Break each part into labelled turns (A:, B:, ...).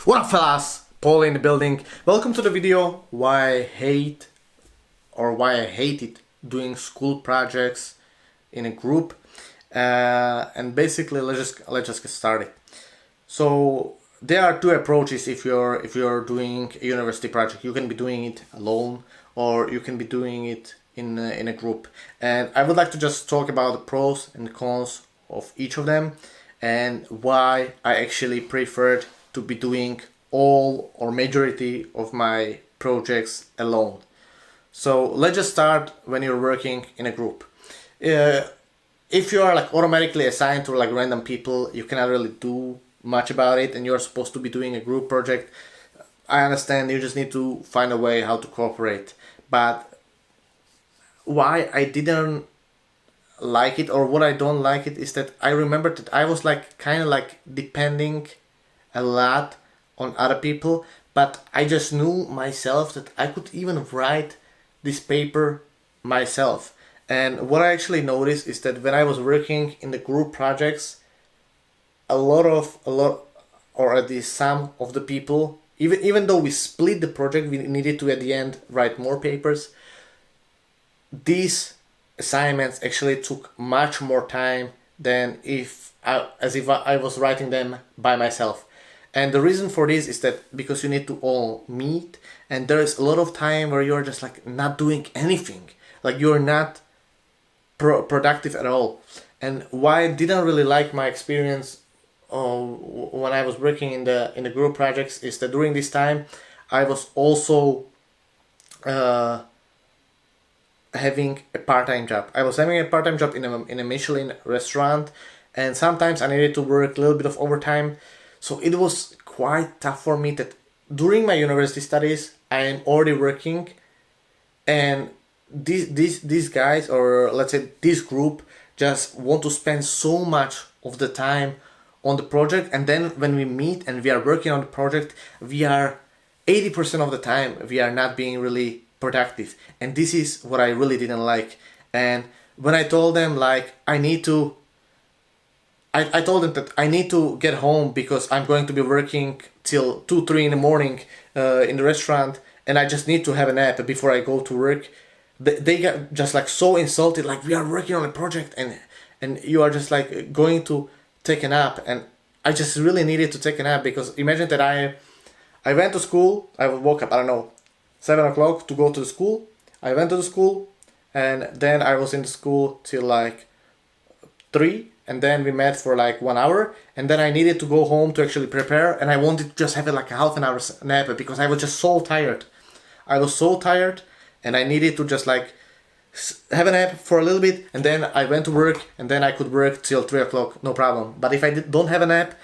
A: What up, fellas? Paulie in the building. Welcome to the video why I hated doing school projects in a group. And basically, let's just get started. So there are two approaches if you're doing a university project. You can be doing it alone, or you can be doing it in a group. And I would like to just talk about the pros and cons of each of them, and why I actually preferred to be doing all or majority of my projects alone. So let's just start when you're working in a group. If you are like automatically assigned to like random people, you cannot really do much about it, and you're supposed to be doing a group project. I understand, you just need to find a way how to cooperate. But why I didn't like it, or what I don't like it, is that I remember that I was like kind of like depending a lot on other people, but I just knew myself that I could even write this paper myself. And what I actually noticed is that when I was working in the group projects, a lot, or at least some of the people, even though we split the project, we needed to at the end write more papers. These assignments actually took much more time than if I was writing them by myself. And the reason for this is that because you need to all meet, and there is a lot of time where you're just like not doing anything, like you're not productive at all. And why I didn't really like my experience when I was working in the group projects is that during this time I was also having a part-time job. I was having a part-time job in a Michelin restaurant, and sometimes I needed to work a little bit of overtime. So it was quite tough for me that during my university studies I am already working, and these guys, or let's say this group, just want to spend so much of the time on the project, and then when we meet and we are working on the project, we are 80% of the time we are not being really productive. And this is what I really didn't like. And when I told them like I told them that I need to get home because I'm going to be working till 2-3 in the morning in the restaurant, and I just need to have a nap before I go to work. They got just like so insulted, like we are working on a project and you are just like going to take a nap. And I just really needed to take a nap, because imagine that I went to school, I woke up, I don't know, 7 o'clock to go to the school. I went to the school, and then I was in the school till like 3, and then we met for like 1 hour, and then I needed to go home to actually prepare, and I wanted to just have like a half an hour nap because I was just so tired. I was so tired, and I needed to just like have a nap for a little bit, and then I went to work, and then I could work till 3 o'clock, no problem. But if I don't have a nap,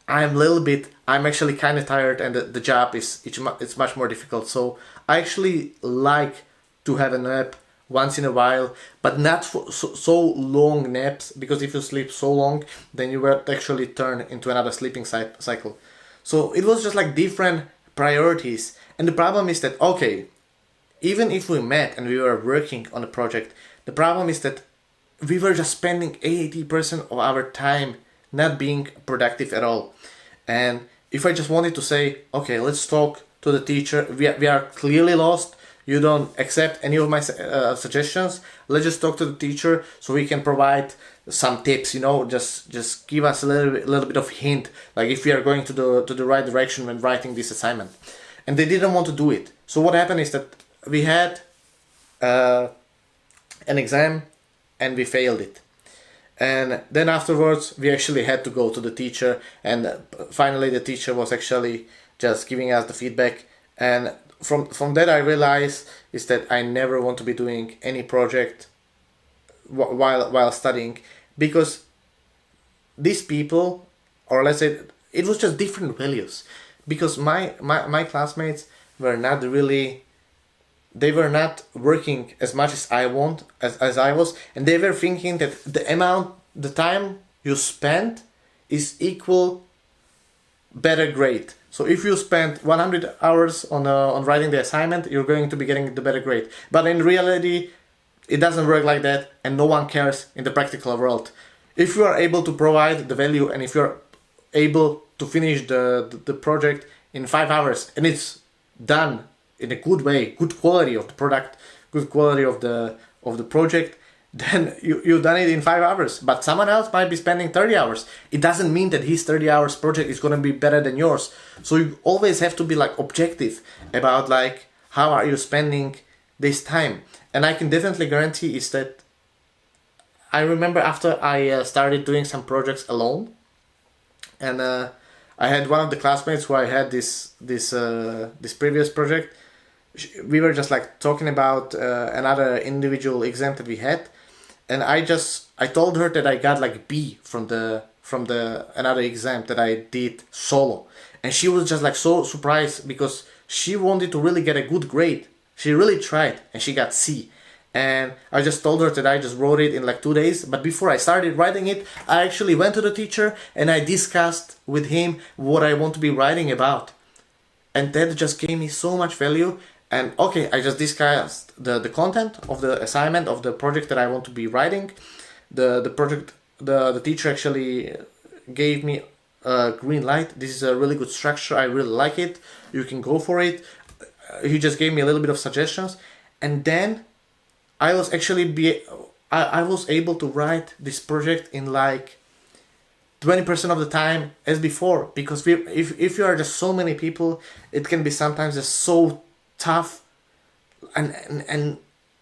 A: I'm actually kind of tired, and the job it's much more difficult. So I actually like to have a nap once in a while, but not for so long naps, because if you sleep so long, then you will actually turn into another sleeping cycle. So it was just like different priorities. And the problem is that, okay, even if we met and we were working on a project, the problem is that we were just spending 80% of our time not being productive at all. And if I just wanted to say, okay, let's talk to the teacher, we are clearly lost, you don't accept any of my suggestions, let's just talk to the teacher so we can provide some tips, just give us a little bit of hint, like if we are going to the right direction when writing this assignment. And they didn't want to do it. So what happened is that we had an exam and we failed it. And then afterwards we actually had to go to the teacher, and finally the teacher was actually just giving us the feedback. And from that I realized is that I never want to be doing any project while studying, because these people, or let's say it was just different values, because my classmates were not really, they were not working as much as I was, and they were thinking that the time you spend is equal better grade. So if you spend 100 hours on writing the assignment, you're going to be getting the better grade. But in reality, it doesn't work like that, and no one cares in the practical world. If you are able to provide the value, and if you're able to finish the project in 5 hours and it's done in a good way, good quality of the product, good quality of the project, then you've done it in 5 hours. But someone else might be spending 30 hours. It doesn't mean that his 30 hours project is going to be better than yours. So you always have to be like objective about like how are you spending this time. And I can definitely guarantee is that I remember after I started doing some projects alone, and I had one of the classmates who I had this previous project. We were just like talking about another individual exam that we had, and I told her that I got like B from the another exam that I did solo, and she was just like so surprised because she wanted to really get a good grade. She really tried and she got C. And I just told her that I just wrote it in like 2 days. But before I started writing it, I actually went to the teacher and I discussed with him what I want to be writing about. And that just gave me so much value. And okay, I just discussed the content of the assignment of the project that I want to be writing. The teacher actually gave me a green light. This is a really good structure. I really like it. You can go for it. He just gave me a little bit of suggestions. And then I was actually I was able to write this project in like 20% of the time as before, because if you are just so many people, it can be sometimes just so tough, and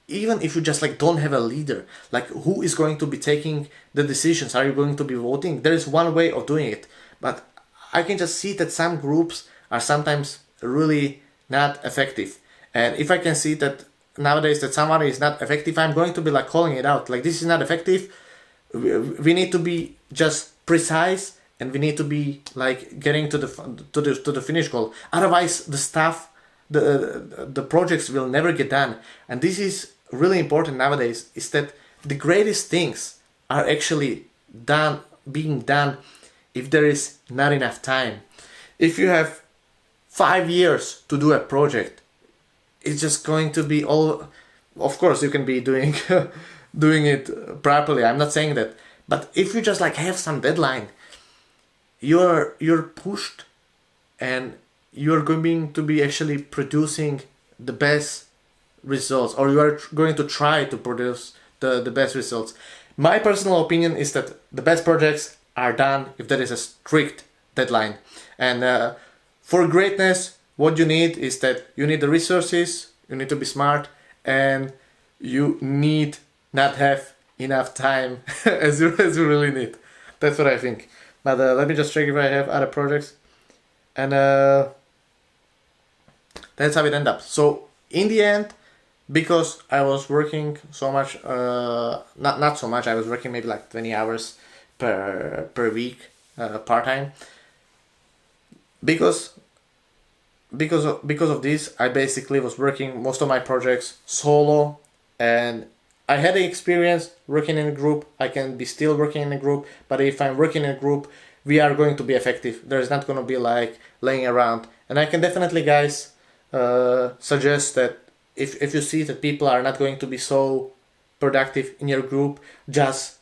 A: even if you just like don't have a leader, like who is going to be taking the decisions? Are you going to be voting? There is one way of doing it, but I can just see that some groups are sometimes really not effective, and if I can see that nowadays that someone is not effective, I'm going to be like calling it out. Like, this is not effective. We need to be just precise, and we need to be like getting to the finish goal. Otherwise, the stuff, the projects will never get done. And this is really important nowadays. Is that the greatest things are actually being done if there is not enough time. If you have 5 years to do a project, it's just going to be all. Of course, you can be doing it properly. I'm not saying that, but if you just like have some deadline, you're pushed, and you're going to be actually producing the best results, or you are going to try to produce the best results. My personal opinion is that the best projects are done if there is a strict deadline, and for greatness, what you need is that you need the resources, you need to be smart, and you need not have enough time as you really need. That's what I think. But let me just check if I have other projects. And that's how it ended up. So in the end, because I was working so much, not so much, I was working maybe like 20 hours per week, part-time. Because of this, I basically was working most of my projects solo, and I had the experience working in a group. I can be still working in a group, but if I'm working in a group, we are going to be effective. There's not going to be like laying around. And I can definitely, guys, suggest that if you see that people are not going to be so productive in your group, just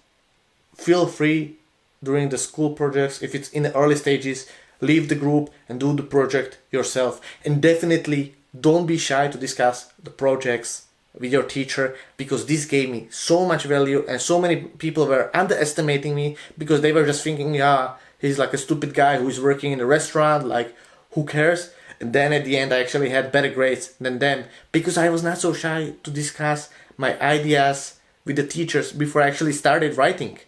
A: feel free during the school projects. If it's in the early stages, leave the group and do the project yourself. And definitely don't be shy to discuss the projects with your teacher, because this gave me so much value, and so many people were underestimating me because they were just thinking, yeah, he's like a stupid guy who is working in a restaurant, like who cares? And then at the end I actually had better grades than them because I was not so shy to discuss my ideas with the teachers before I actually started writing.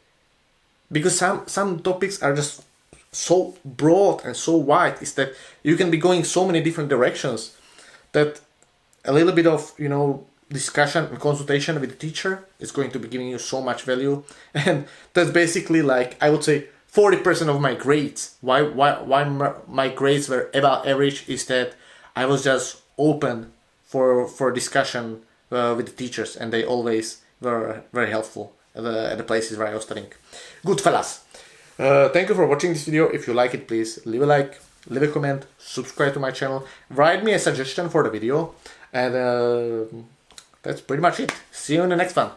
A: Because some topics are just so broad and so wide, is that you can be going so many different directions that a little bit of discussion and consultation with the teacher is going to be giving you so much value. And that's basically like, I would say, 40% of my grades. Why my grades were above average is that I was just open for discussion with the teachers, and they always were very helpful at the places where I was studying. Good fellas. Thank you for watching this video. If you like it, please leave a like, leave a comment, subscribe to my channel, write me a suggestion for the video, and that's pretty much it. See you in the next one.